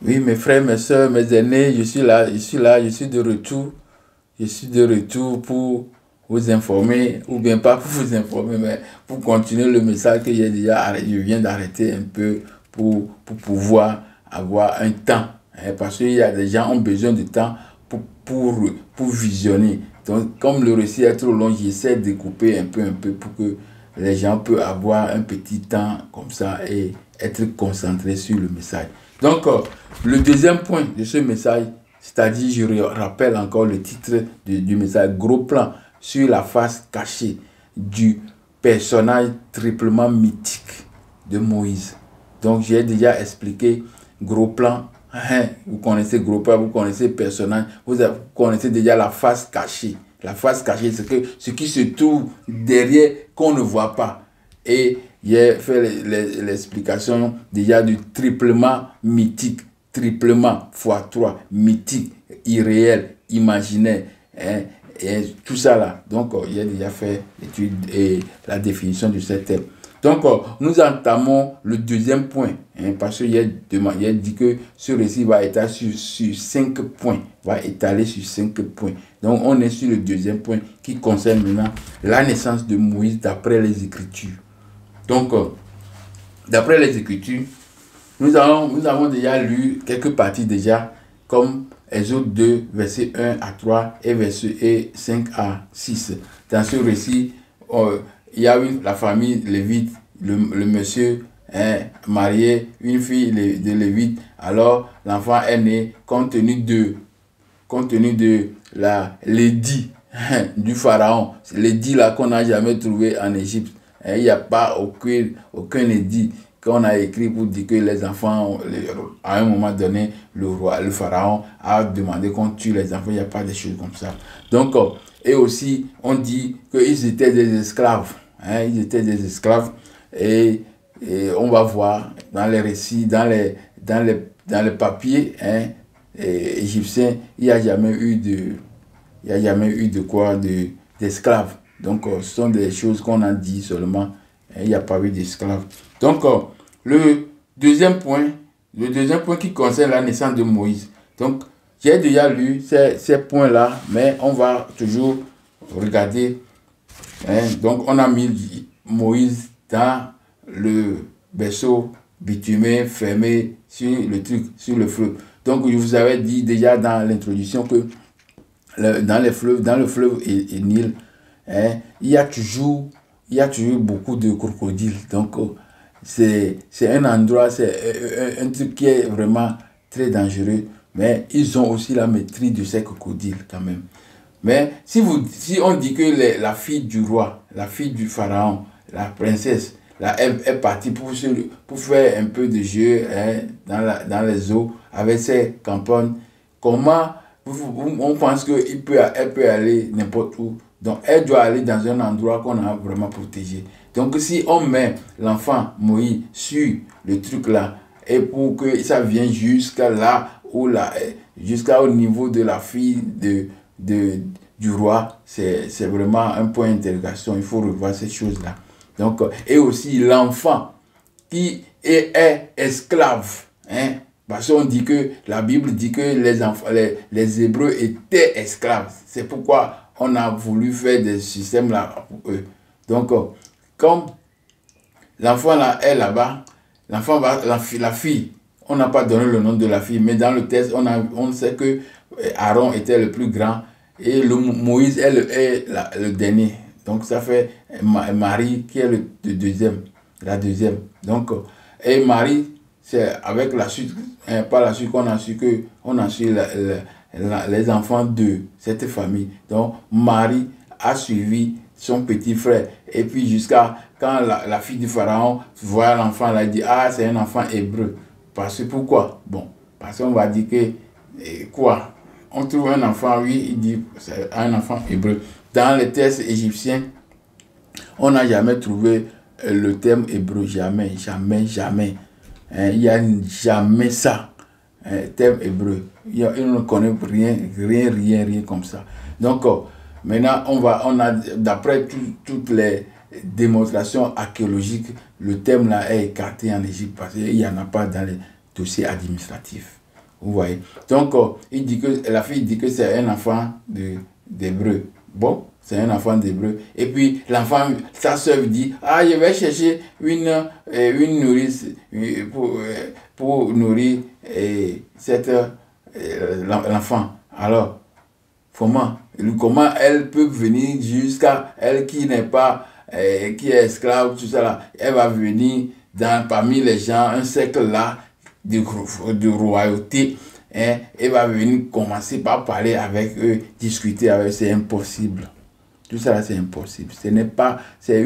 Oui, mes frères, mes soeurs, mes aînés, je suis là, je suis là, je suis de retour. Je suis de retour pour vous informer, ou bien pas pour vous informer, mais pour continuer le message que j'ai déjà arrêté. Je viens d'arrêter un peu pour pouvoir avoir un temps. Parce qu'il y a des gens qui ont besoin de temps pour visionner. Donc, comme le récit est trop long, j'essaie de couper un peu pour que les gens puissent avoir un petit temps comme ça et être concentrés sur le message. Donc, le deuxième point de ce message, c'est-à-dire, je rappelle encore le titre du message, gros plan sur la face cachée du personnage triplement mythique de Moïse. Donc, j'ai déjà expliqué gros plan. Vous connaissez gros plan, vous connaissez personnage, vous connaissez déjà la face cachée. La face cachée, c'est que ce qui se trouve derrière qu'on ne voit pas. Et j'ai fait l'explication déjà du triplement mythique, triplement fois 3, mythique, irréel, imaginaire, et tout ça là. Donc, j'ai déjà fait l'étude et la définition de ce thème. Donc, nous entamons le deuxième point, parce que j'ai dit que ce récit va étaler sur 5 points, va étaler sur 5 points. Donc, on est sur le deuxième point qui concerne maintenant la naissance de Moïse d'après les Écritures. Donc, d'après les Écritures, nous avons déjà lu quelques parties déjà, comme Exode 2, versets 1 à 3 et versets 5 à 6. Dans ce récit, il y a eu la famille lévite, le monsieur marié, une fille de lévite. Alors, l'enfant est né compte tenu de l'édit du pharaon. L'édit là qu'on n'a jamais trouvé en Égypte. Il n'y a pas aucun édit qu'on a écrit pour dire que les enfants, à un moment donné, le pharaon a demandé qu'on tue les enfants. Il n'y a pas de choses comme ça. Donc, et aussi, on dit qu'ils étaient des esclaves. Ils étaient des esclaves. Et on va voir dans les récits, dans les papiers égyptiens, il n'y a jamais eu d'esclaves. Donc, ce sont des choses qu'on a dit seulement. Il n'y a pas eu d'esclaves. Donc, le deuxième point qui concerne la naissance de Moïse. Donc, j'ai déjà lu ces points-là, mais on va toujours regarder. Donc, on a mis Moïse dans le berceau bitumé, fermé sur le fleuve. Donc, je vous avais dit déjà dans l'introduction que dans le fleuve et Nil, il y a toujours beaucoup de crocodiles. Donc, c'est un endroit, c'est un truc qui est vraiment très dangereux. Mais ils ont aussi la maîtrise de ces crocodiles quand même. Mais si on dit que la fille du roi, la fille du pharaon, la princesse, là, elle est partie pour faire un peu de jeu dans les eaux avec ses campagnes, comment on pense qu'elle peut aller n'importe où. Donc, elle doit aller dans un endroit qu'on a vraiment protégé. Donc, si on met l'enfant Moïse sur le truc là, et pour que ça vienne jusqu'à là, jusqu'au niveau de la fille du roi, c'est vraiment un point d'interrogation. Il faut revoir ces choses-là. Donc, et aussi l'enfant qui est esclave. Parce qu'on dit que la Bible dit que les Hébreux étaient esclaves. C'est pourquoi on a voulu faire des systèmes là pour eux. Donc, comme l'enfant là est là-bas, la fille, on n'a pas donné le nom de la fille, mais dans le texte, on sait que Aaron était le plus grand et Moïse est le dernier. Donc, ça fait Marie qui est la deuxième. Donc, et Marie, c'est avec la suite, par la suite qu'on a su les enfants de cette famille. Donc, Marie a suivi son petit frère. Et puis, jusqu'à quand la fille du pharaon voit l'enfant, elle a dit, ah, c'est un enfant hébreu. Parce que pourquoi? Bon, parce qu'on va dire que, quoi? On trouve un enfant, oui, il dit, c'est un enfant hébreu. Dans les textes égyptiens, on n'a jamais trouvé le terme hébreu, jamais. Il n'y a jamais ça, terme hébreu. Il ne connaît rien comme ça. Donc, maintenant, d'après toutes les démonstrations archéologiques, le terme là est écarté en Égypte parce qu'il n'y en a pas dans les dossiers administratifs. Vous voyez. Donc, il dit que, la fille dit que c'est un enfant d'hébreu. Bon, c'est un enfant d'hébreu. Et puis, l'enfant, sa soeur dit, ah, je vais chercher une nourrice pour nourrir l'enfant. Alors, comment elle peut venir jusqu'à elle qui n'est pas, qui est esclave, tout ça là, elle va venir parmi les gens, un cercle là, de royauté, hein, elle va venir commencer par parler avec eux, discuter avec eux, c'est impossible. Tout ça là, c'est impossible. Ce n'est pas, ce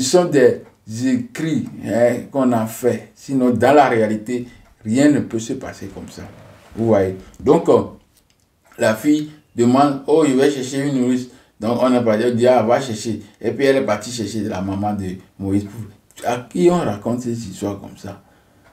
sont des écrits, hein, qu'on a fait. Sinon, dans la réalité, rien ne peut se passer comme ça. Vous voyez. Donc, la fille demande, oh, je vais chercher une nourrice. Donc, on a dit, ah, va chercher. Et puis, elle est partie chercher la maman de Moïse. À qui on raconte ces histoires comme ça?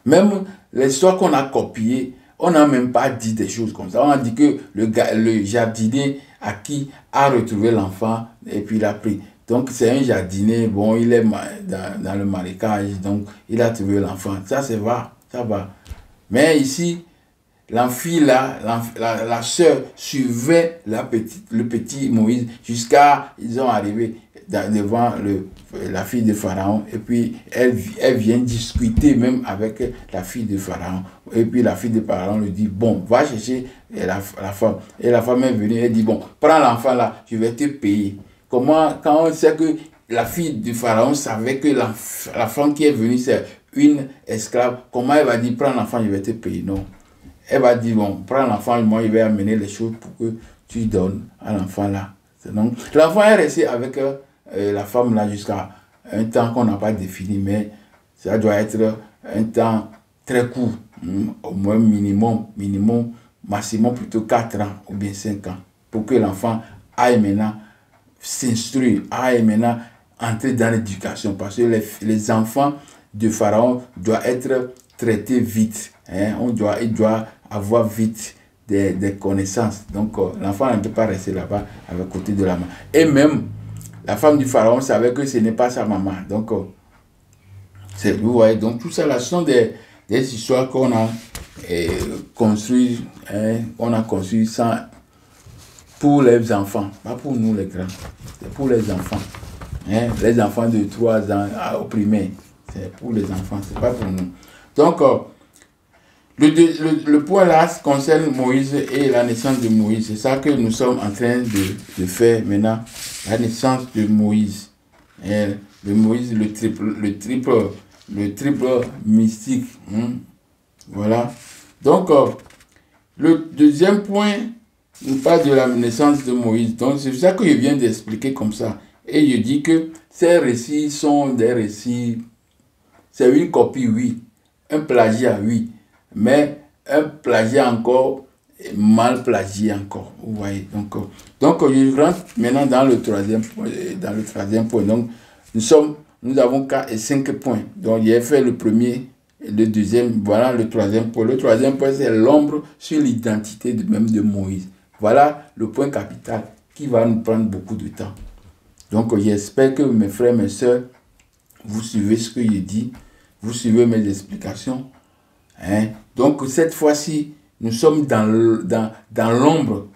Même l'histoire qu'on a copiée, on n'a même pas dit des choses comme ça. On a dit que le jardinier à qui a retrouvé l'enfant et puis il a pris. Donc, c'est un jardinier, bon, il est dans le marécage, donc il a trouvé l'enfant. Ça, ça va. Mais ici, la fille là, la sœur suivait le petit Moïse jusqu'à ils ont arrivé devant la fille de Pharaon. Et puis elle vient discuter même avec la fille de Pharaon. Et puis la fille de Pharaon lui dit, bon, va chercher la femme. Et la femme est venue, elle dit, bon, prends l'enfant là, je vais te payer. Comment, quand on sait que la fille de Pharaon savait que la femme qui est venue, c'est une esclave, comment elle va dire, prends l'enfant, je vais te payer? Non. Elle va dire, bon, prends l'enfant, moi, je vais amener les choses pour que tu donnes à l'enfant là. Donc, l'enfant est resté avec la femme là jusqu'à un temps qu'on n'a pas défini, mais ça doit être un temps très court, au moins minimum, maximum plutôt 4 ans ou bien 5 ans, pour que l'enfant aille maintenant s'instruire, aille maintenant entrer dans l'éducation, parce que les enfants de Pharaon doivent être traités vite. Hein? Il doit avoir vite des connaissances. Donc, l'enfant ne peut pas rester là-bas avec côté de la maman. Et même, la femme du pharaon savait que ce n'est pas sa maman. Donc, vous voyez, donc tout ça, là, ce sont des histoires qu'on a construites, hein, pour les enfants, pas pour nous les grands. C'est pour les enfants. Hein, les enfants de 3 ans au primaire. C'est pour les enfants, c'est pas pour nous. Donc, le point là concerne Moïse et la naissance de Moïse. C'est ça que nous sommes en train de faire maintenant. La naissance de Moïse. Et de Moïse, le triple mystique. Voilà. Donc, le deuxième point, nous parle de la naissance de Moïse. Donc, c'est ça que je viens d'expliquer comme ça. Et je dis que ces récits sont des récits. C'est une copie, oui. Un plagiat, oui. Mais un plagiat encore, mal plagié encore. Vous voyez. Donc je rentre maintenant dans le troisième point. Donc, nous avons 4 et 5 points. Donc, j'ai fait le premier, le deuxième, voilà le troisième point. Le troisième point, c'est l'ombre sur l'identité même de Moïse. Voilà le point capital qui va nous prendre beaucoup de temps. Donc, j'espère que mes frères, mes soeurs, vous suivez ce que je dis, vous suivez mes explications. Hein? Donc, cette fois-ci, nous sommes dans l'ombre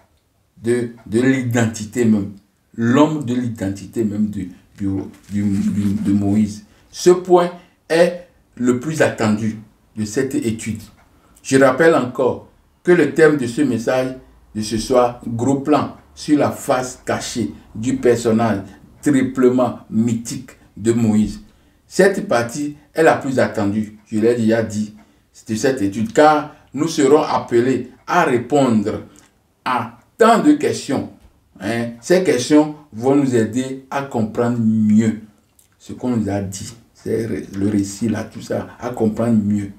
de l'identité même. L'ombre de l'identité même de Moïse. Ce point est le plus attendu de cette étude. Je rappelle encore que le thème de ce message de ce soir, gros plan sur la face cachée du personnage triplement mythique de Moïse. Cette partie est la plus attendue, je l'ai déjà dit, de cette étude, car nous serons appelés à répondre à tant de questions. Hein. Ces questions vont nous aider à comprendre mieux ce qu'on nous a dit. C'est le récit là, tout ça, à comprendre mieux.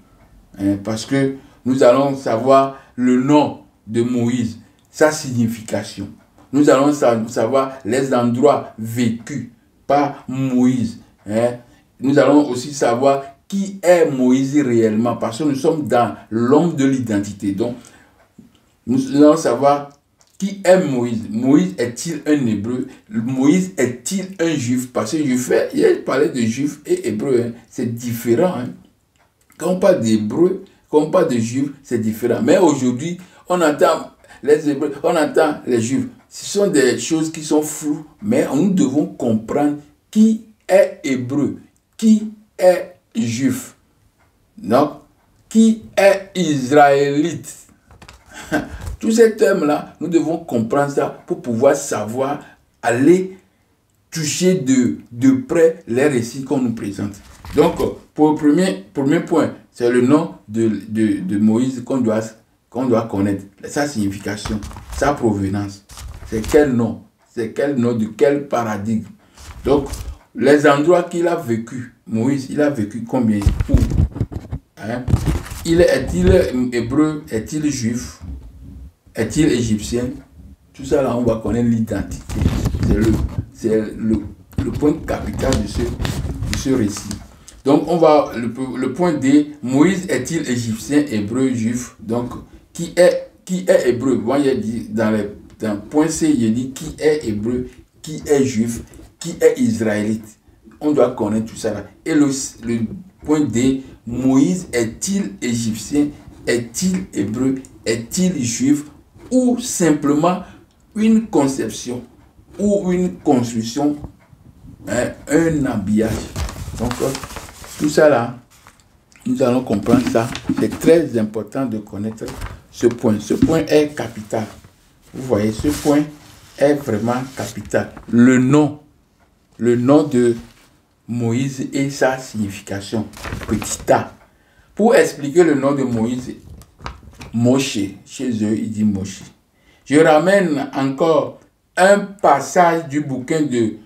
Hein. Parce que nous allons savoir le nom de Moïse, sa signification. Nous allons savoir les endroits vécus par Moïse. Hein. Nous allons aussi savoir qui est Moïse réellement, parce que nous sommes dans l'ombre de l'identité. Donc, nous allons savoir qui est Moïse. Moïse est-il un hébreu? Moïse est-il un juif? Parce que il parlait de juif et hébreu. Hein. C'est différent. Hein. Quand on parle d'hébreu, Quand on parle de juifs, c'est différent. Mais aujourd'hui, on entend les Hébreux, on entend les juifs. Ce sont des choses qui sont floues, mais nous devons comprendre qui est hébreu, qui est juif, donc qui est israélite. Tous ces termes-là, nous devons comprendre ça pour pouvoir savoir aller toucher de près les récits qu'on nous présente. Donc, pour le premier point, c'est le nom de Moïse qu'on doit connaître, sa signification, sa provenance. C'est quel nom? C'est quel nom de quel paradigme? Donc, les endroits qu'il a vécu, Moïse, il a vécu combien? Où? Hein? Est-il hébreu? Est-il juif? Est-il égyptien? Tout ça là, on va connaître l'identité. C'est le point capital de ce récit. Donc, on va, le point D, Moïse est-il égyptien, hébreu, juif? Donc, qui est hébreu? Moi, il a dit, dans le point C, il dit qui est hébreu, qui est juif, qui est israélite. On doit connaître tout ça là. Et le point D, Moïse est-il égyptien, est-il hébreu, est-il juif, ou simplement une conception ou une construction, hein, un habillage. Donc, tout ça là, nous allons comprendre ça. C'est très important de connaître ce point. Ce point est capital. Vous voyez, ce point est vraiment capital. Le nom de Moïse et sa signification. Petit a. Pour expliquer le nom de Moïse, Moshe, chez eux, il dit Moshe. Je ramène encore un passage du bouquin de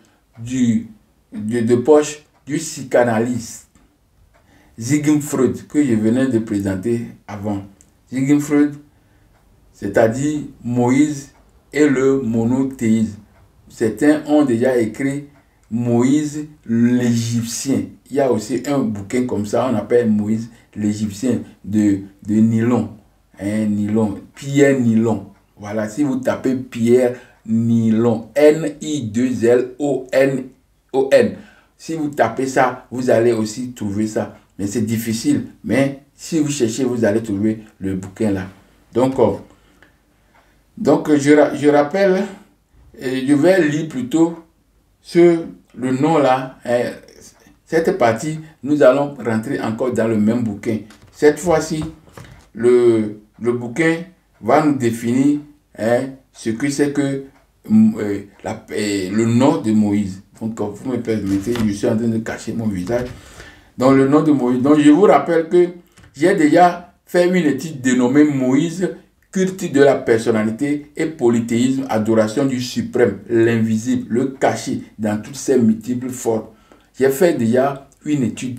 poche du psychanalyste Sigmund Freud, que je venais de présenter avant. Sigmund Freud, c'est-à-dire Moïse et le monothéisme. Certains ont déjà écrit Moïse l'Égyptien. Il y a aussi un bouquin comme ça, on appelle Moïse l'Égyptien de Nilon. Nilon, Pierre Nilon. Voilà, si vous tapez Pierre Nilon, N-I-2-L-O-N-O-N. Si vous tapez ça, vous allez aussi trouver ça. Mais c'est difficile. Mais si vous cherchez, vous allez trouver le bouquin là. Donc je rappelle, je vais lire plutôt le nom là. Cette partie, nous allons rentrer encore dans le même bouquin. Cette fois-ci, le bouquin va nous définir ce que c'est que le nom de Moïse. Donc, vous me permettez, je suis en train de cacher mon visage. Donc, le nom de Moïse. Donc, je vous rappelle que j'ai déjà fait une étude dénommée Moïse, culte de la personnalité et polythéisme, adoration du suprême, l'invisible, le caché dans toutes ses multiples formes. J'ai fait déjà une étude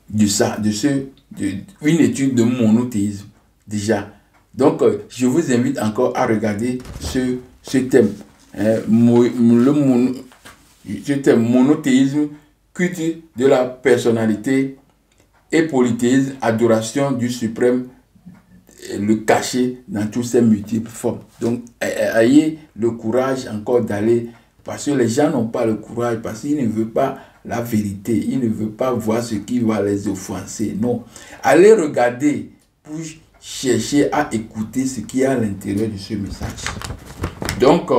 de ça, une étude de monothéisme déjà. Donc, je vous invite encore à regarder ce thème. Ce thème monothéisme, culte de la personnalité et polythéisme, adoration du suprême, le caché dans toutes ses multiples formes. Donc, ayez le courage encore d'aller, parce que les gens n'ont pas le courage, parce qu'ils ne veulent pas la vérité, ils ne veulent pas voir ce qui va les offenser. Non. Allez regarder pour chercher à écouter ce qui est à l'intérieur de ce message. Donc,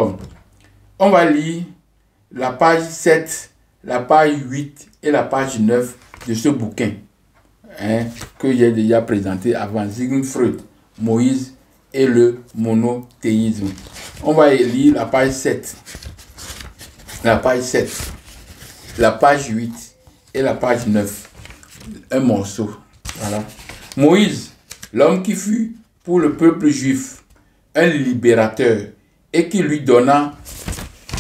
on va lire la page 7, la page 8 et la page 9 de ce bouquin que j'ai déjà présenté avant, Sigmund Freud, Moïse et le monothéisme. On va lire la page 7, la page 7, la page 8 et la page 9. Un morceau. Voilà. Moïse, l'homme qui fut pour le peuple juif un libérateur et qui lui donna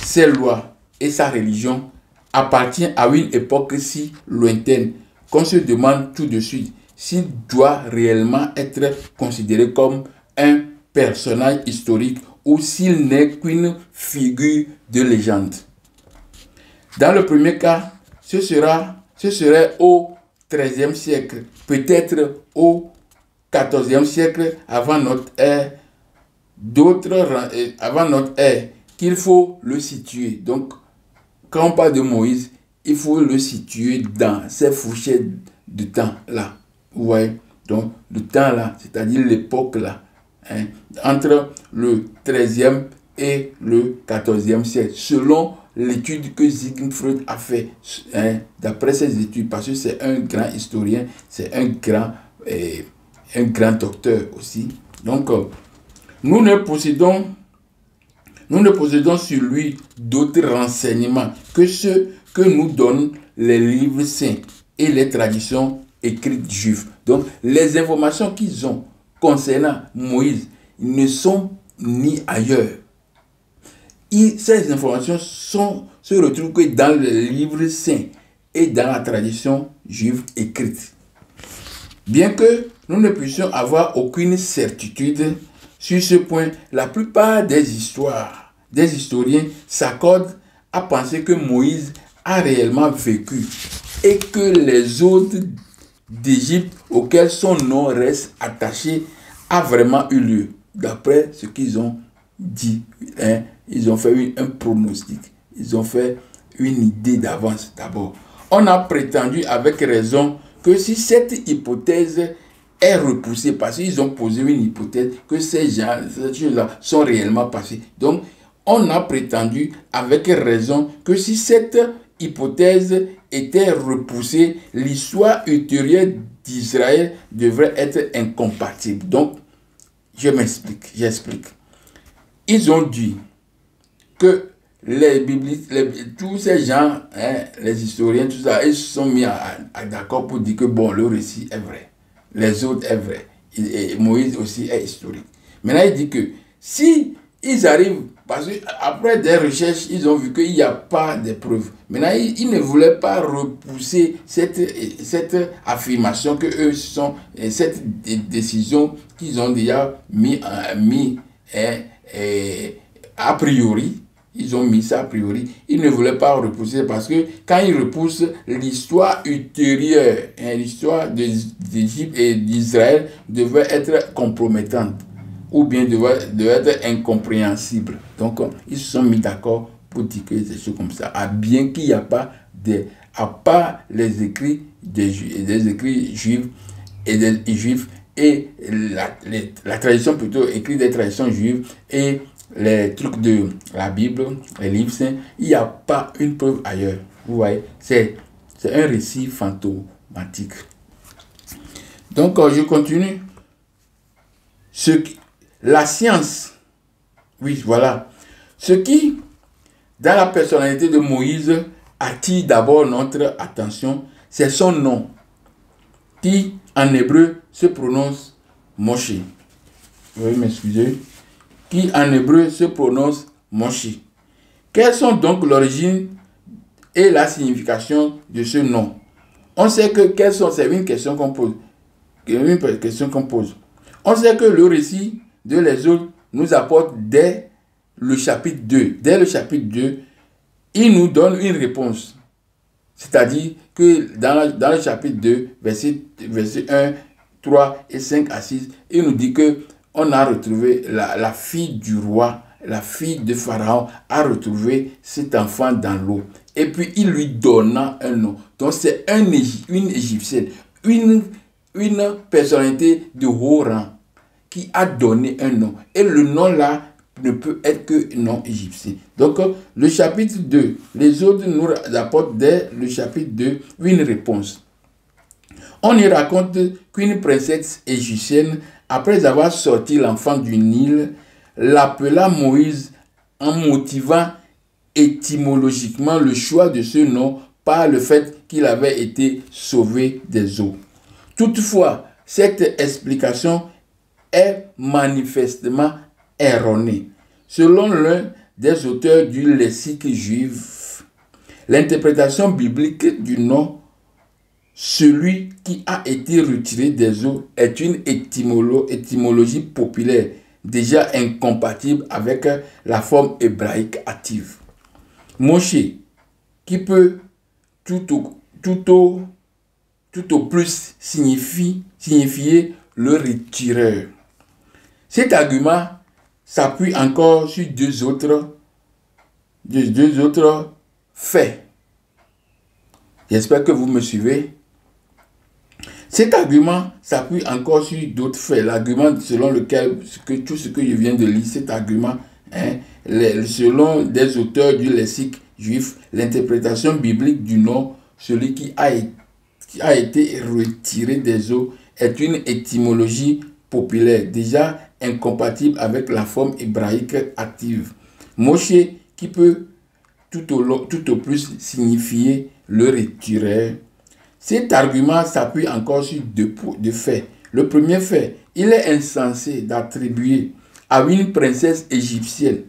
ses lois et sa religion, appartient à une époque si lointaine qu'on se demande tout de suite s'il doit réellement être considéré comme un personnage historique ou s'il n'est qu'une figure de légende. Dans le premier cas, ce serait au XIIIe siècle, peut-être au XIVe siècle avant notre ère, avant notre ère, qu'il faut le situer. Donc, quand on parle de Moïse, il faut le situer dans ces fourchettes de temps-là. Vous voyez? Donc, le temps là, c'est-à-dire l'époque là, hein, entre le 13e et le 14e siècle, selon l'étude que Sigmund Freud a fait, hein, d'après ses études, parce que c'est un grand historien, c'est un grand docteur aussi. Donc, nous ne possédons sur lui d'autres renseignements que ceux que nous donnent les livres saints et les traditions écrites juives. Donc, les informations qu'ils ont concernant Moïse ne sont ni ailleurs. Ces informations se retrouvent que dans les livres saints et dans la tradition juive écrite. Bien que nous ne puissions avoir aucune certitude sur ce point, la plupart des historiens s'accordent à penser que Moïse a réellement vécu et que les hôtes d'Égypte auxquels son nom reste attaché a vraiment eu lieu. D'après ce qu'ils ont dit, hein, ils ont fait un pronostic, ils ont fait une idée d'avance d'abord. On a prétendu avec raison que si cette hypothèse est repoussée, parce qu'ils ont posé une hypothèse que ces choses-là sont réellement passées. Donc, on a prétendu avec raison que si cette hypothèse était repoussée, l'histoire ultérieure d'Israël devrait être incompatible. Donc, j'explique. Ils ont dit que les biblistes, tous ces gens, hein, les historiens, tout ça, ils se sont mis d'accord pour dire que bon, le récit est vrai. Les autres est vrai. Et Moïse aussi est historique. Maintenant, il dit que si ils arrivent, parce qu'après des recherches, ils ont vu qu'il n'y a pas de preuves. Maintenant, ils ne voulaient pas repousser cette affirmation que eux sont, cette décision qu'ils ont déjà mis a priori. Ils ont mis ça a priori. Ils ne voulaient pas repousser parce que quand ils repoussent l'histoire ultérieure, hein, l'histoire d'Égypte et d'Israël devait être compromettante ou bien devait être incompréhensible. Donc, ils se sont mis d'accord pour dire que c'est des choses comme ça. Bien qu'il n'y a pas à part les écrits des écrits juifs et des juifs et la tradition plutôt écrite des traditions juives et les trucs de la Bible, les livres saints, il n'y a pas une preuve ailleurs. Vous voyez, c'est un récit fantomatique. Donc, je continue. La science, oui, voilà. Ce qui, dans la personnalité de Moïse, attire d'abord notre attention, c'est son nom, qui en hébreu se prononce Moshe. Veuillez m'excuser. Qui en hébreu se prononce Moshe. Quelles sont donc l'origine et la signification de ce nom? On sait que c'est une question qu'on pose. On sait que le récit de l'Exode nous apporte dès le chapitre 2. Dès le chapitre 2, il nous donne une réponse. C'est-à-dire que dans le chapitre 2, verset 1, 3 et 5 à 6, il nous dit que on a retrouvé la fille du roi, la fille de Pharaon, a retrouvé cet enfant dans l'eau. Et puis, il lui donna un nom. Donc, c'est une Égyptienne, une personnalité de haut rang qui a donné un nom. Et le nom là ne peut être que nom égyptien. Donc, le chapitre 2, les autres nous apportent dès le chapitre 2 une réponse. On y raconte qu'une princesse égyptienne, après avoir sorti l'enfant du Nil, l'appela Moïse en motivant étymologiquement le choix de ce nom par le fait qu'il avait été sauvé des eaux. Toutefois, cette explication est manifestement erronée. Selon l'un des auteurs du lexique juif, l'interprétation biblique du nom celui qui a été retiré des eaux est une étymologie populaire déjà incompatible avec la forme hébraïque active. Moshe, qui peut tout au plus signifier le retireur. Cet argument s'appuie encore sur deux autres faits. J'espère que vous me suivez. Cet argument s'appuie encore sur d'autres faits. L'argument selon lequel tout ce que je viens de lire, cet argument, selon des auteurs du lexique juif, l'interprétation biblique du nom, celui qui a été retiré des eaux, est une étymologie populaire, déjà incompatible avec la forme hébraïque active. Moshe, qui peut tout au plus signifier le retiré. Cet argument s'appuie encore sur deux faits. Le premier fait, il est insensé d'attribuer à une princesse égyptienne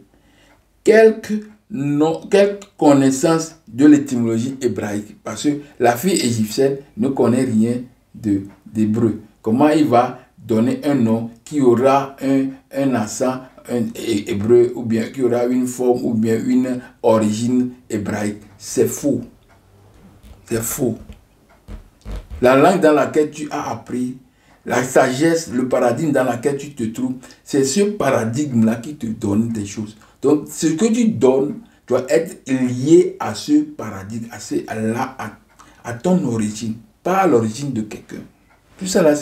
quelques connaissances de l'étymologie hébraïque. Parce que la fille égyptienne ne connaît rien d'hébreu. Comment il va donner un nom qui aura un accent hébreu, ou bien qui aura une forme, ou bien une origine hébraïque? C'est faux. C'est faux. La langue dans laquelle tu as appris, la sagesse, le paradigme dans lequel tu te trouves, c'est ce paradigme-là qui te donne des choses. Donc, ce que tu donnes doit être lié à ce paradigme, à ton origine, pas à l'origine de quelqu'un. Tout ça là,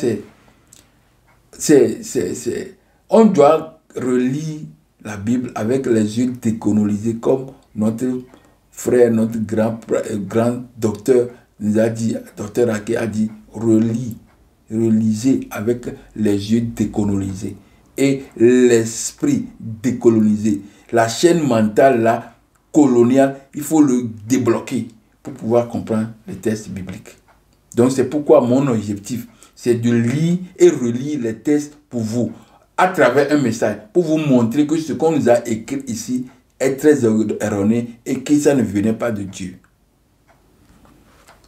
on doit relire la Bible avec les yeux décolonisés, comme notre frère, notre grand docteur nous a dit, docteur Ake a dit, relisez avec les yeux décolonisés et l'esprit décolonisé. La chaîne mentale là, coloniale, il faut le débloquer pour pouvoir comprendre les textes bibliques. Donc c'est pourquoi mon objectif, c'est de lire et relire les textes pour vous, à travers un message, pour vous montrer que ce qu'on nous a écrit ici est très erroné et que ça ne venait pas de Dieu.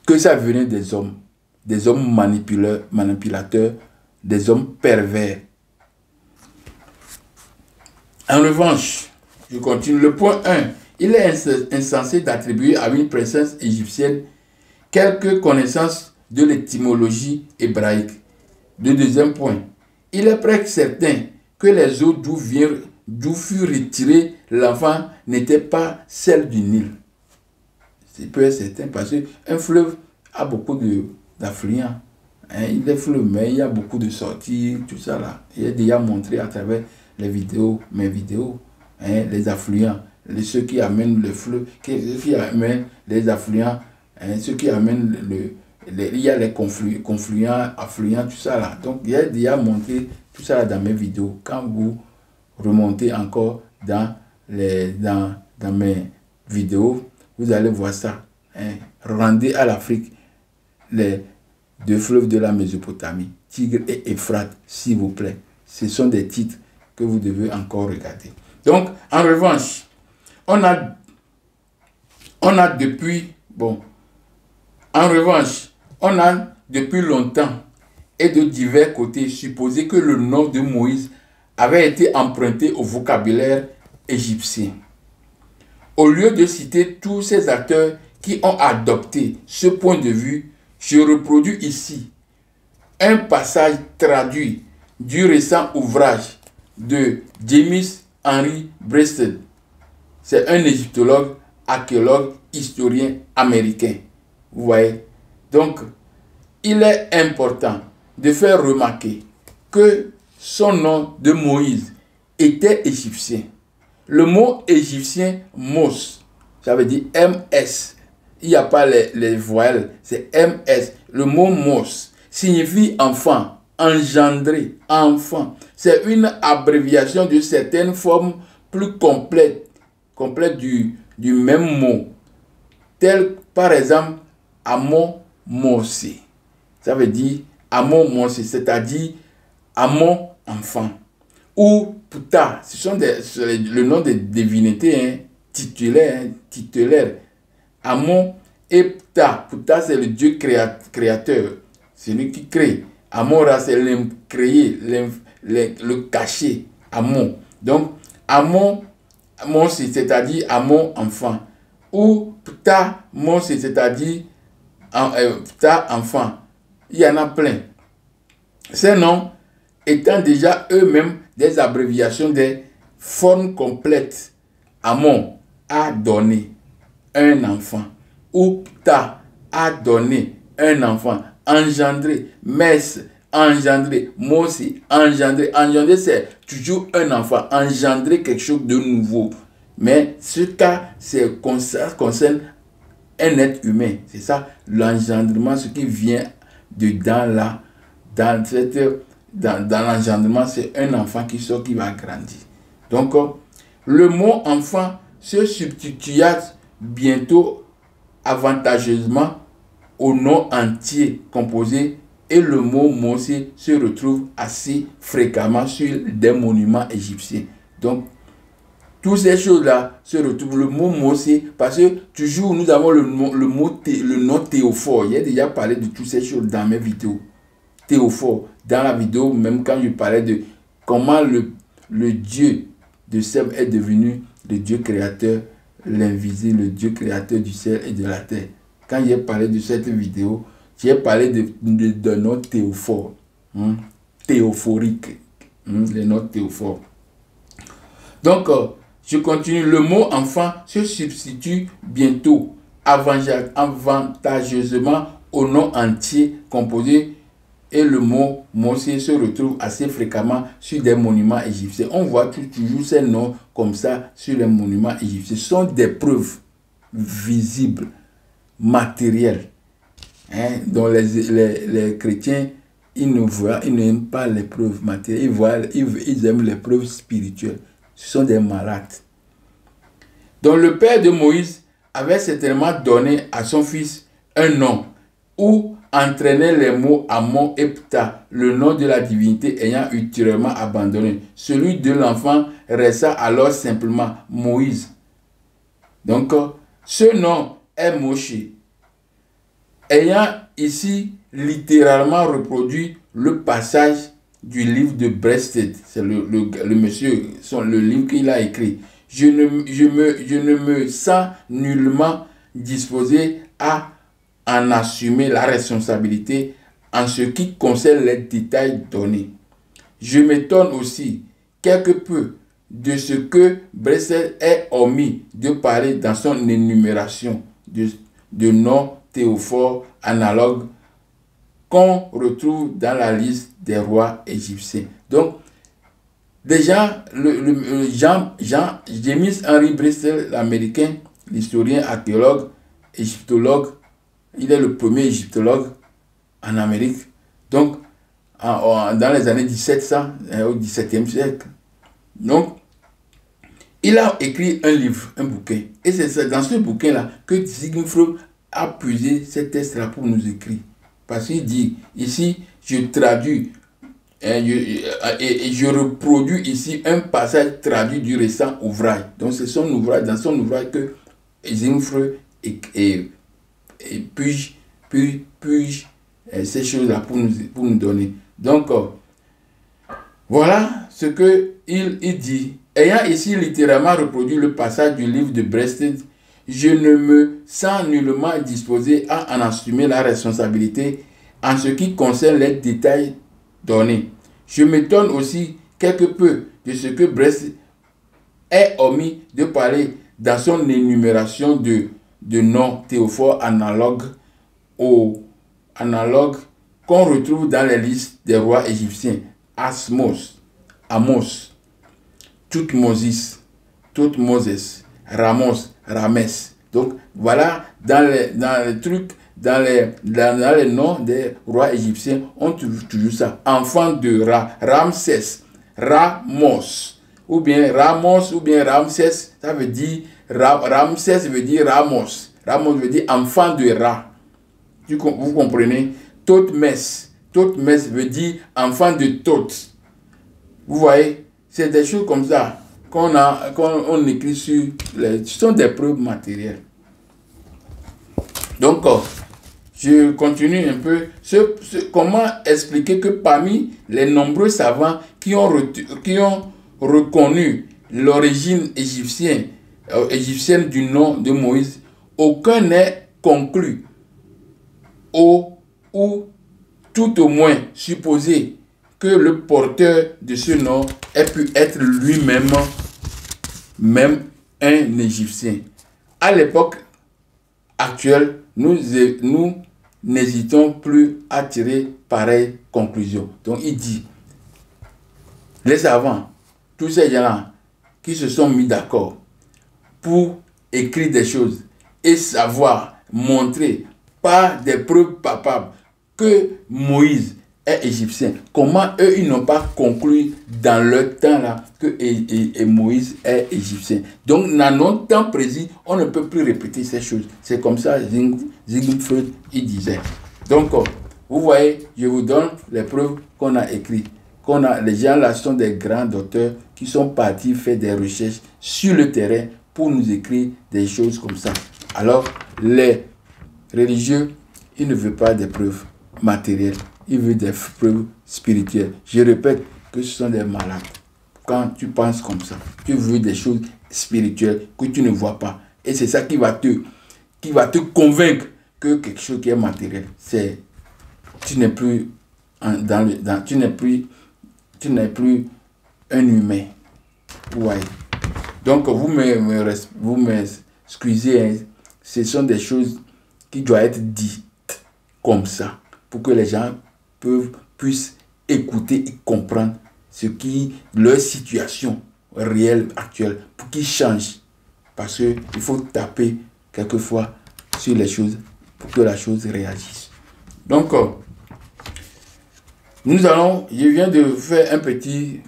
Que ça venait des hommes manipulateurs, des hommes pervers. En revanche, je continue. Le point 1, il est insensé d'attribuer à une princesse égyptienne quelques connaissances de l'étymologie hébraïque. Le deuxième point, il est presque certain que les eaux d'où fut retiré l'enfant n'étaient pas celles du Nil. C'est peu certain parce qu'un fleuve a beaucoup d'affluents. Il est fleuve, mais il y a beaucoup de sorties, tout ça là. Il est déjà montré à travers mes vidéos, les affluents, ceux qui amènent le fleuve, ceux qui amènent les affluents, ceux qui amènent il y a les confluents, affluents, tout ça là. Donc il y a déjà montré tout ça là dans mes vidéos. Quand vous remontez encore dans mes vidéos, vous allez voir ça. Rendez à l'Afrique les deux fleuves de la Mésopotamie, Tigre et Euphrate, s'il vous plaît. Ce sont des titres que vous devez encore regarder. Donc, en revanche, on a depuis longtemps et de divers côtés supposé que le nom de Moïse avait été emprunté au vocabulaire égyptien. Au lieu de citer tous ces acteurs qui ont adopté ce point de vue, je reproduis ici un passage traduit du récent ouvrage de James Henry Breasted. C'est un égyptologue, archéologue, historien américain. Vous voyez? Donc, il est important de faire remarquer que son nom de Moïse était égyptien. Le mot égyptien, Mos, ça veut dire MS. Il n'y a pas les voiles, c'est MS. Le mot Mos signifie enfant, engendré, enfant. C'est une abréviation de certaines formes plus complètes du même mot. Tel par exemple, Amon Mosé. Ça veut dire Amon Mosé, c'est-à-dire Amon enfant. Ou Ptah, ce sont le nom des divinités titulaires. Amon et Ptah. Ptah, c'est le Dieu créateur. C'est lui qui crée. Amon-Ra, c'est créé, le caché. Amon. Donc, Amon, c'est-à-dire Amon enfant. Ou Ptah, c'est-à-dire Ptah enfant. Il y en a plein. Ces noms étant déjà eux-mêmes des abréviations des formes complètes. Amon a donné un enfant. Ou Ptah a donné un enfant. engendré, Mes, engendré, Mosi, engendré. Engendré, c'est toujours un enfant, engendrer quelque chose de nouveau. Mais ce cas, ça concerne un être humain. C'est ça, l'engendrement, ce qui vient dedans là, dans l'engendrement, c'est un enfant qui sort, qui va grandir. Donc, le mot enfant se substitua bientôt avantageusement au nom entier composé et le mot Mosé se retrouve assez fréquemment sur des monuments égyptiens. Donc, toutes ces choses-là se retrouvent, le mot Mosé, parce que toujours nous avons le nom Théophore. J'ai déjà parlé de toutes ces choses dans mes vidéos. Théophore, dans la vidéo, même quand je parlais de comment le Dieu de Seb est devenu le Dieu créateur, l'invisible, le Dieu créateur du ciel et de la terre. Quand j'ai parlé de cette vidéo, j'ai parlé de nom Théophore, théophorique, le nom Théophore. Donc, je continue. Le mot enfant se substitue bientôt avantageusement au nom entier composé et le mot Mosé se retrouve assez fréquemment sur des monuments égyptiens. On voit toujours ces noms comme ça sur les monuments égyptiens. Ce sont des preuves visibles, matérielles. Donc les chrétiens, ils n'aiment pas les preuves matérielles, ils aiment les preuves spirituelles. Ce sont des malades. Donc le père de Moïse avait certainement donné à son fils un nom où entraînait les mots Amon et Ptah, le nom de la divinité ayant ultérieurement abandonné. Celui de l'enfant resta alors simplement Moïse. Donc ce nom est Moshe. Ayant ici littéralement reproduit le passage du livre de Breasted, c'est le monsieur, le livre qu'il a écrit. Je ne me sens nullement disposé à en assumer la responsabilité en ce qui concerne les détails donnés. Je m'étonne aussi quelque peu de ce que Breasted est omis de parler dans son énumération de noms théophores analogues qu'on retrouve dans la liste des rois égyptiens. Donc, déjà, James Henry Breasted, l'américain, l'historien, archéologue, égyptologue, il est le premier égyptologue en Amérique. Donc, dans les années 1700, au XVIIe siècle. Donc, il a écrit un livre, un bouquin. Et c'est dans ce bouquin-là que Sigmund Freud a puisé ces textes-là pour nous écrire. Parce qu'il dit, ici, je traduis et je reproduis ici un passage traduit du récent ouvrage. Donc c'est son ouvrage, dans son ouvrage que Sigmund Freud puis ces choses-là pour nous donner. Donc, voilà ce qu'il dit. Ayant ici littéralement reproduit le passage du livre de Breasted, je ne me sens nullement disposé à en assumer la responsabilité en ce qui concerne les détails donnés. Je m'étonne aussi quelque peu de ce que Breasted est omis de parler dans son énumération de noms théophores analogues qu'on retrouve dans les listes des rois égyptiens. Amos, Toutmoses, Ramos, Rames. Donc voilà, dans les trucs, dans les noms des rois égyptiens, on trouve toujours ça. Enfant de Ra, Ramsès, Ramos, ou bien Ramos, ou bien Ramsès, ça veut dire, Ramsès veut dire Ramos. Ramos veut dire enfant de Ra. Vous comprenez? Thotmès veut dire enfant de Thoth. Vous voyez? C'est des choses comme ça qu'on écrit sur ce sont des preuves matérielles. Donc, je continue un peu. Comment expliquer que parmi les nombreux savants qui ont reconnu l'origine égyptienne du nom de Moïse, aucun n'est conclu ou tout au moins supposé que le porteur de ce nom ait pu être lui-même un Égyptien. À l'époque actuelle, nous n'hésitons plus à tirer pareille conclusion. Donc il dit, les savants, tous ces gens-là qui se sont mis d'accord pour écrire des choses et savoir, montrer par des preuves palpables que Moïse est égyptien. Comment eux, ils n'ont pas conclu dans leur temps là que Moïse est égyptien. Donc, dans notre temps précis, on ne peut plus répéter ces choses. C'est comme ça, Sigmund Freud, il disait. Donc, vous voyez, je vous donne les preuves qu'on a écrites. Les gens là sont des grands docteurs qui sont partis faire des recherches sur le terrain pour nous écrire des choses comme ça. Alors, les religieux, ils ne veulent pas des preuves matérielles, ils veulent des preuves spirituelles. Je répète que ce sont des malades. Quand tu penses comme ça, tu veux des choses spirituelles que tu ne vois pas. Et c'est ça qui va te convaincre que quelque chose qui est matériel, tu n'es plus tu n'es plus un humain. Ouais. Donc, vous m'excusez, hein, ce sont des choses qui doivent être dites comme ça, pour que les gens puissent écouter et comprendre leur situation réelle, actuelle, pour qu'ils changent. Parce qu'il faut taper quelquefois sur les choses pour que la chose réagisse. Donc, je viens de faire un petit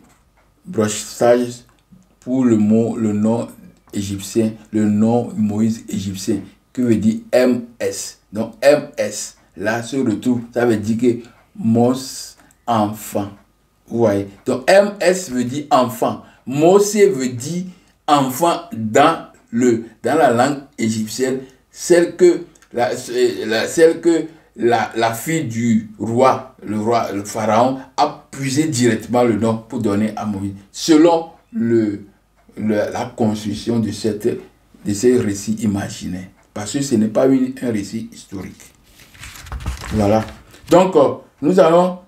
brossage pour le nom égyptien, le nom Moïse égyptien, qui veut dire MS. Donc MS, là se retrouve, ça veut dire que Mos, enfant. Vous voyez. Donc MS veut dire enfant. Mosé veut dire enfant dans la langue égyptienne, celle que la fille du roi, le pharaon, a puisé directement le nom pour donner à Moïse, selon la construction de ces récits imaginaires. Parce que ce n'est pas un récit historique. Voilà. Donc, nous allons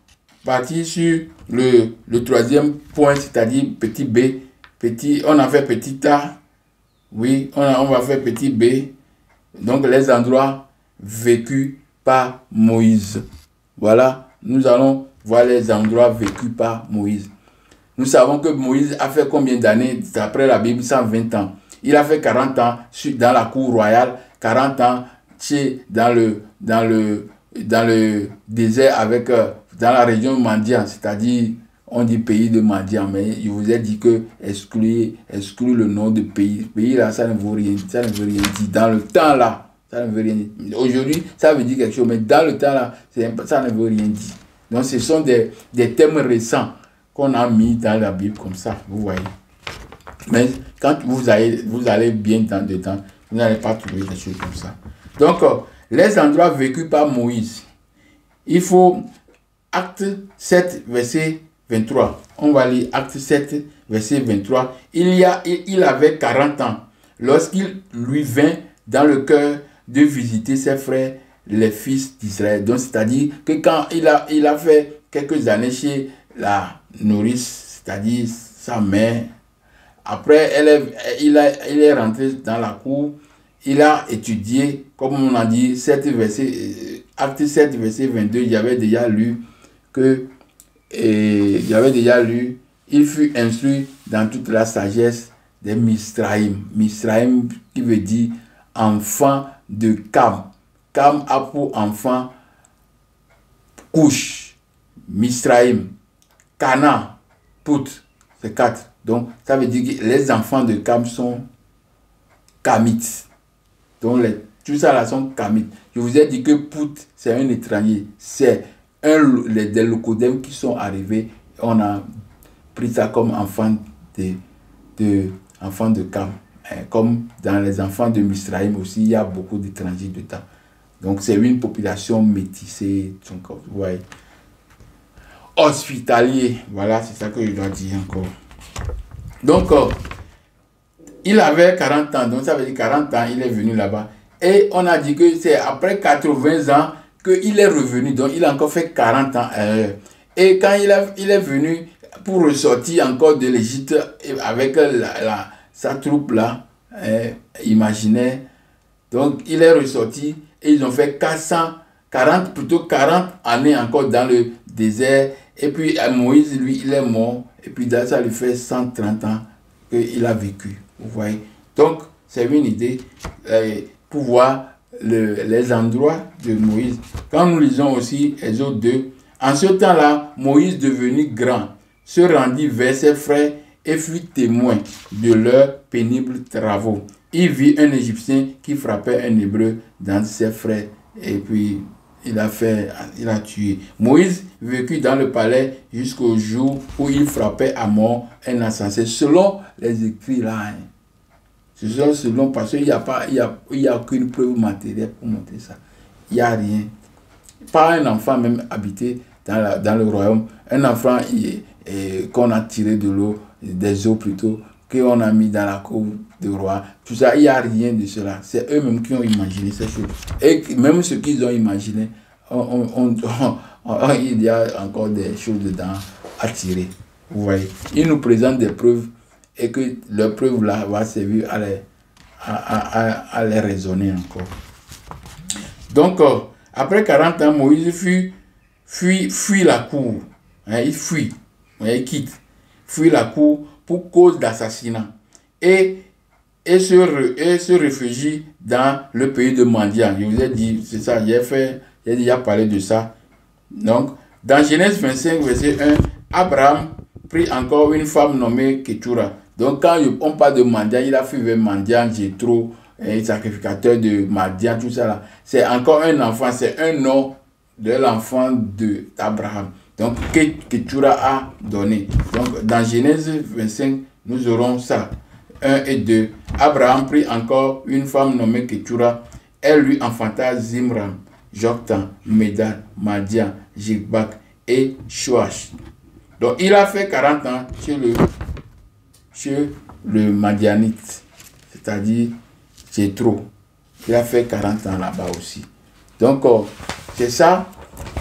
partir sur le troisième point, c'est-à-dire petit b. On a fait petit a. Oui, on va faire petit b. Donc, les endroits vécus par Moïse. Voilà, nous allons voir les endroits vécus par Moïse. Nous savons que Moïse a fait combien d'années, d'après la Bible? 120 ans. Il a fait 40 ans dans la cour royale, 40 ans dans le désert dans la région Mandian, c'est-à-dire, on dit pays de Mandian, mais je vous ai dit que exclure le nom de pays. Pays là, ça ne veut rien dire. Dans le temps là, ça ne veut rien dire. Aujourd'hui, ça veut dire quelque chose, mais dans le temps là, ça ne veut rien dire. Donc, ce sont des thèmes récents qu'on a mis dans la Bible comme ça, vous voyez. Mais quand vous allez bien dedans, vous n'allez pas trouver des choses comme ça. Donc, les endroits vécus par Moïse. Il faut Acte 7, verset 23. On va lire Acte 7, verset 23. Il avait 40 ans lorsqu'il lui vint dans le cœur de visiter ses frères, les fils d'Israël. Donc, c'est-à-dire que quand il a fait quelques années chez la nourrice, c'est-à-dire sa mère, après, il est rentré dans la cour, il a étudié, comme on a dit, Acte 7, verset 22, j'avais déjà lu, il fut instruit dans toute la sagesse des Misraïm. Misraïm qui veut dire enfant de Cam. Cam a pour enfant Couche, Misraïm, Cana, Pout, c'est 4. Donc, ça veut dire que les enfants de Cam sont Camites. Donc, tout ça là sont Camites. Je vous ai dit que Pout, c'est un étranger. C'est des locodèmes qui sont arrivés. On a pris ça comme enfant de Cam. Comme dans les enfants de Misraïm aussi, il y a beaucoup d'étrangers dedans. Donc, c'est une population métissée. Donc, vous voyez. Hospitalier. Voilà, c'est ça que je dois dire encore. Donc, il avait 40 ans. Donc, ça veut dire 40 ans, il est venu là-bas. Et on a dit que c'est après 80 ans qu'il est revenu. Donc, il a encore fait 40 ans. Et quand il est venu pour ressortir encore de l'Égypte avec sa troupe là, imaginaire. Donc, il est ressorti et ils ont fait 400 40 années encore dans le désert. Et puis Moïse, lui, il est mort. Et puis ça lui fait 130 ans qu'il a vécu. Vous voyez. Donc, c'est une idée pour voir les endroits de Moïse. Quand nous lisons aussi Exode 2, en ce temps-là, Moïse, devenu grand, se rendit vers ses frères et fut témoin de leurs pénibles travaux. Il vit un Égyptien qui frappait un Hébreu dans ses frères. Et puis, il a tué. Moïse vécut dans le palais jusqu'au jour où il frappait à mort un insensé. Selon les écrits là, hein. Selon, parce qu'il n'y a aucune preuve matérielle pour montrer ça. Il n'y a rien. Pas un enfant même habité dans le royaume. Un enfant qu'on a tiré de l'eau, des eaux plutôt, qu'on a mis dans la cour du roi. Tout ça, il n'y a rien de cela. C'est eux-mêmes qui ont imaginé ces choses. Et même ce qu'ils ont imaginé, il y a encore des choses dedans à tirer. Vous voyez. Ils nous présentent des preuves et que leurs preuves là va servir à les raisonner encore. Donc, après 40 ans, Moïse fuit la cour. Hein, il fuit. Il quitte. Fuit la cour pour cause d'assassinat. Et se réfugie dans le pays de Madian. Je vous ai dit, c'est ça, j'ai déjà parlé de ça. Donc, dans Genèse 25, verset 1, Abraham prit encore une femme nommée Ketura. Donc, quand on parle de Madian, il a fui vers Madian, Jéthro, sacrificateur de Madian, tout ça là. C'est encore un enfant, c'est un nom de l'enfant d'Abraham. Donc, Ketura a donné. Donc, dans Genèse 25, nous aurons ça. 1 et 2. Abraham prit encore une femme nommée Ketura. Elle lui enfanta Zimram, Joktan, Medan, Madian, Jigbak et Shoash. Donc, il a fait 40 ans chez le Madianite, c'est-à-dire Jéthro. Il a fait 40 ans là-bas aussi. Donc, c'est ça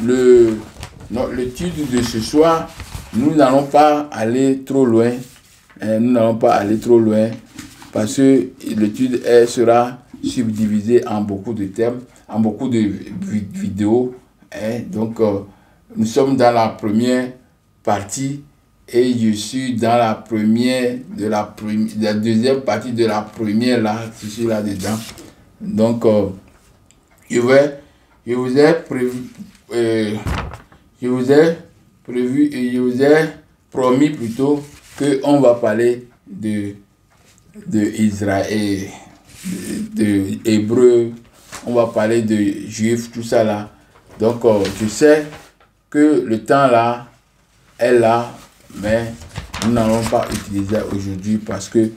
l'étude de ce soir. Nous n'allons pas aller trop loin. Nous n'allons pas aller trop loin parce que l'étude sera subdivisée en beaucoup de thèmes, en beaucoup de vidéos. Donc, nous sommes dans la première partie et je suis dans la deuxième partie de la première là, je suis là-dedans. Donc, je vous ai promis plutôt qu'on va parler de Israël, de Hébreux, on va parler de Juifs, tout ça là. Donc, je sais que le temps là est là, mais nous n'allons pas utiliser aujourd'hui parce que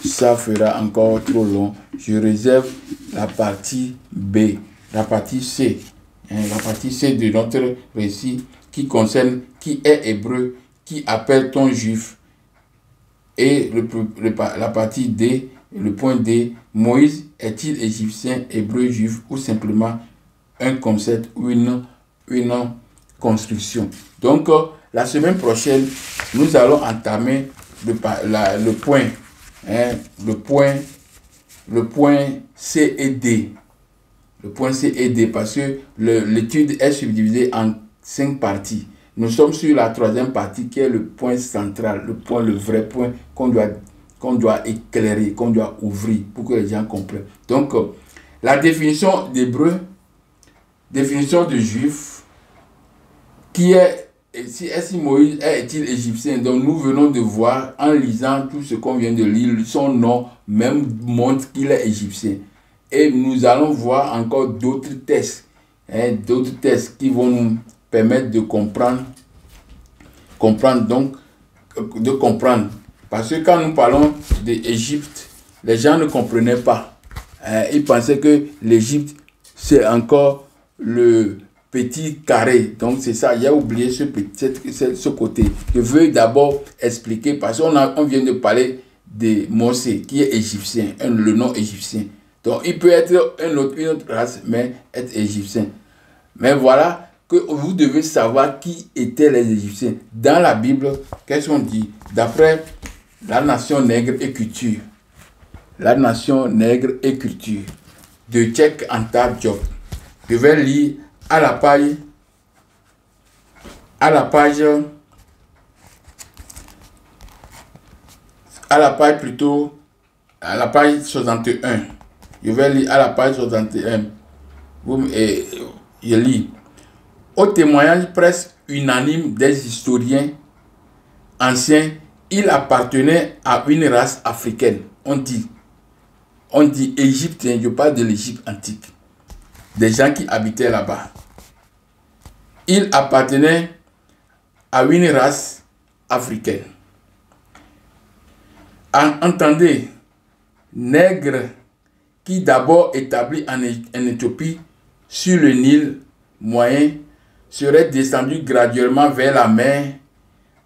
ça fera encore trop long. Je réserve la partie B, la partie C, la partie C de notre récit qui concerne qui est hébreu, qui appelle ton juif. Et la partie D, le point D, Moïse est-il égyptien, hébreu, juif ou simplement un concept ou une construction. Donc, la semaine prochaine, nous allons entamer le point C et D. Le point C et D, parce que l'étude est subdivisée en 5 parties. Nous sommes sur la 3e partie qui est le point central, le vrai point qu'on doit éclairer, qu'on doit ouvrir pour que les gens comprennent. Donc, la définition d'hébreu, définition de juif, qui est, si Moïse est-il égyptien? Donc, nous venons de voir, en lisant tout ce qu'on vient de lire, son nom même montre qu'il est égyptien. Et nous allons voir encore d'autres tests qui vont nous permettre de comprendre. Parce que quand nous parlons d'Égypte, les gens ne comprenaient pas. Ils pensaient que l'Égypte, c'est encore le petit carré. Donc c'est ça, il a oublié ce côté. Je veux d'abord expliquer, parce qu'on vient de parler de Mosè, qui est égyptien, le nom égyptien. Donc il peut être une autre race, mais être égyptien. Mais voilà que vous devez savoir qui étaient les Égyptiens. Dans la Bible, qu'est-ce qu'on dit? D'après la nation nègre et culture. La nation nègre et culture. De Cheikh Anta Diop. Je vais lire à la page, à la page, à la page plutôt, à la page 61. Je vais lire à la page 61. Je lis. Au témoignage presque unanime des historiens anciens, il appartenait à une race africaine. On dit égyptien, je parle de l'Égypte antique. Des gens qui habitaient là-bas. Il appartenait à une race africaine. Entendez, nègre qui d'abord établi en Éthiopie sur le Nil moyen serait descendu graduellement vers la mer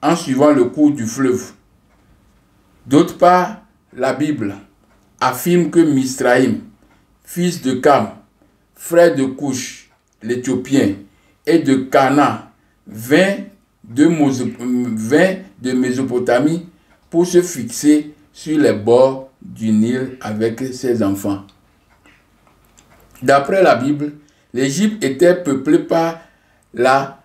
en suivant le cours du fleuve. D'autre part, la Bible affirme que Misraïm, fils de Cam, frère de Couche, l'Éthiopien, et de Cana, vint de Mésopotamie pour se fixer sur les bords du Nil avec ses enfants. D'après la Bible, l'Égypte était peuplée par la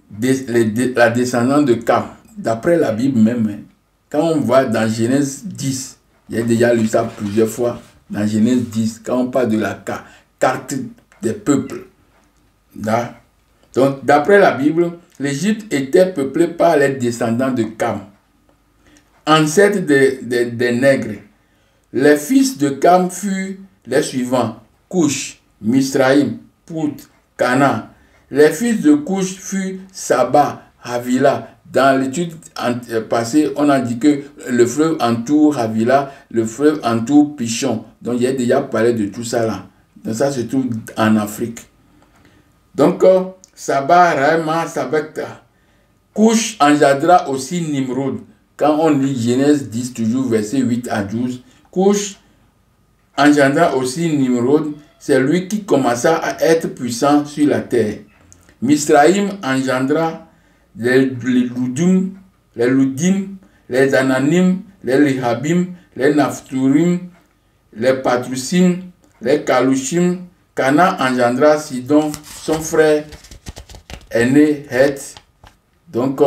descendance de Cam. D'après la Bible même, quand on voit dans Genèse 10, j'ai déjà lu ça plusieurs fois, dans Genèse 10, quand on parle de la carte des peuples. Là. Donc, d'après la Bible, l'Égypte était peuplée par les descendants de Cam, ancêtres des nègres. Les fils de Cam furent les suivants: Couche, Misraïm, Pout, Cana. Les fils de Couche furent Saba, Havila. Dans l'étude passée, on a dit que le fleuve entoure Havila, le fleuve entoure Pichon. Donc, il y a déjà parlé de tout ça là. Donc, ça se trouve en Afrique. Donc, Saba, Raïma, Sabekta. Couche engendra aussi Nimrod. Quand on lit Genèse 10, toujours verset 8 à 12, Couche engendra aussi Nimrod. C'est lui qui commença à être puissant sur la terre. Misraïm engendra les Ludim, les Ananim, les Lihabim, les Naphturim, les Patrusim, les Kalushim. Cana engendra Sidon, son frère aîné Het. Donc,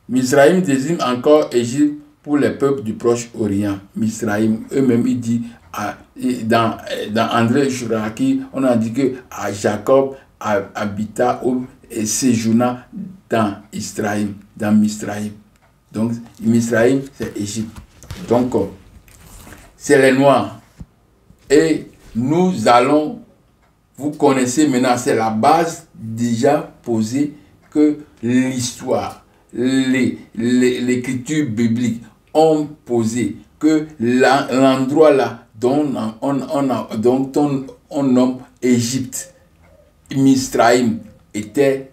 Misraïm désigne encore Égypte pour les peuples du Proche-Orient. Misraïm, eux-mêmes, ils disent, dans André Chouraki, on a dit que Jacob habita et séjourna dans Israël, dans Misraïm. Donc, Misraïm, c'est Égypte. Donc, c'est les Noirs. Et nous allons, vous connaissez maintenant, c'est la base déjà posée que l'histoire, l'écriture biblique ont posé que l'endroit là dont on nomme Égypte, Misraïm, était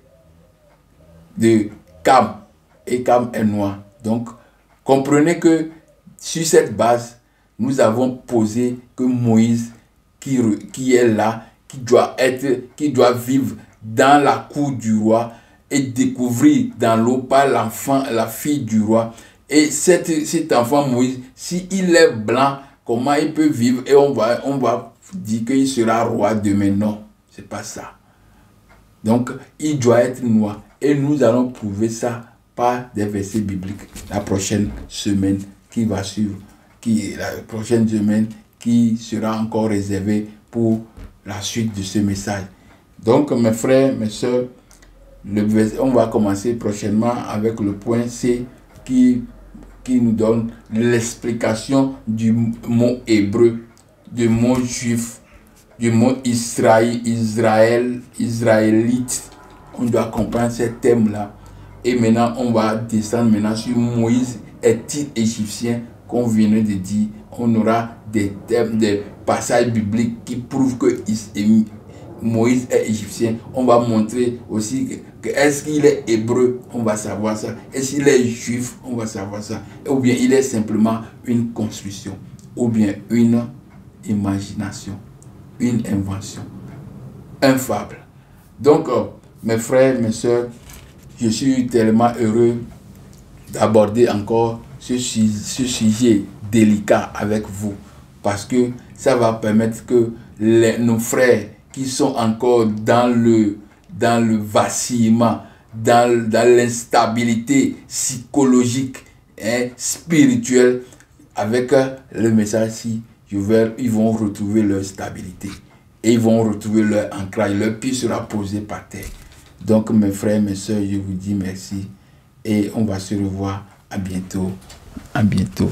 de Cam, et Cam est noir. Donc, comprenez que sur cette base, nous avons posé que Moïse, qui est là, qui doit vivre dans la cour du roi et découvrir dans l'eau par l'enfant, la fille du roi. Et cet enfant Moïse, s'il est blanc, comment il peut vivre? Et on va dire qu'il sera roi demain. Non, c'est pas ça. Donc, il doit être noir. Et nous allons prouver ça par des versets bibliques la prochaine semaine qui va suivre. La prochaine semaine qui sera encore réservée pour la suite de ce message. Donc, mes frères, mes soeurs, on va commencer prochainement avec le point C qui nous donne l'explication du mot hébreu, du mot juif, du mot Israël, israélite. On doit comprendre ces thèmes-là. Et maintenant, on va descendre maintenant sur Moïse est-il égyptien, qu'on vient de dire. On aura des thèmes, des passages bibliques qui prouvent que Moïse est égyptien. On va montrer aussi que est-ce qu'il est hébreu, on va savoir ça. Est-ce qu'il est juif, on va savoir ça. Ou bien il est simplement une construction, ou bien une imagination, une invention, un fable. Donc, mes frères, mes soeurs, je suis tellement heureux d'aborder encore ce sujet délicat avec vous, parce que ça va permettre que nos frères qui sont encore dans le vacillement, dans l'instabilité psychologique, spirituelle, avec le message-ci, ils vont retrouver leur stabilité. Et ils vont retrouver leur ancrage. Leur pied sera posé par terre. Donc, mes frères, mes soeurs, je vous dis merci. Et on va se revoir à bientôt. À bientôt.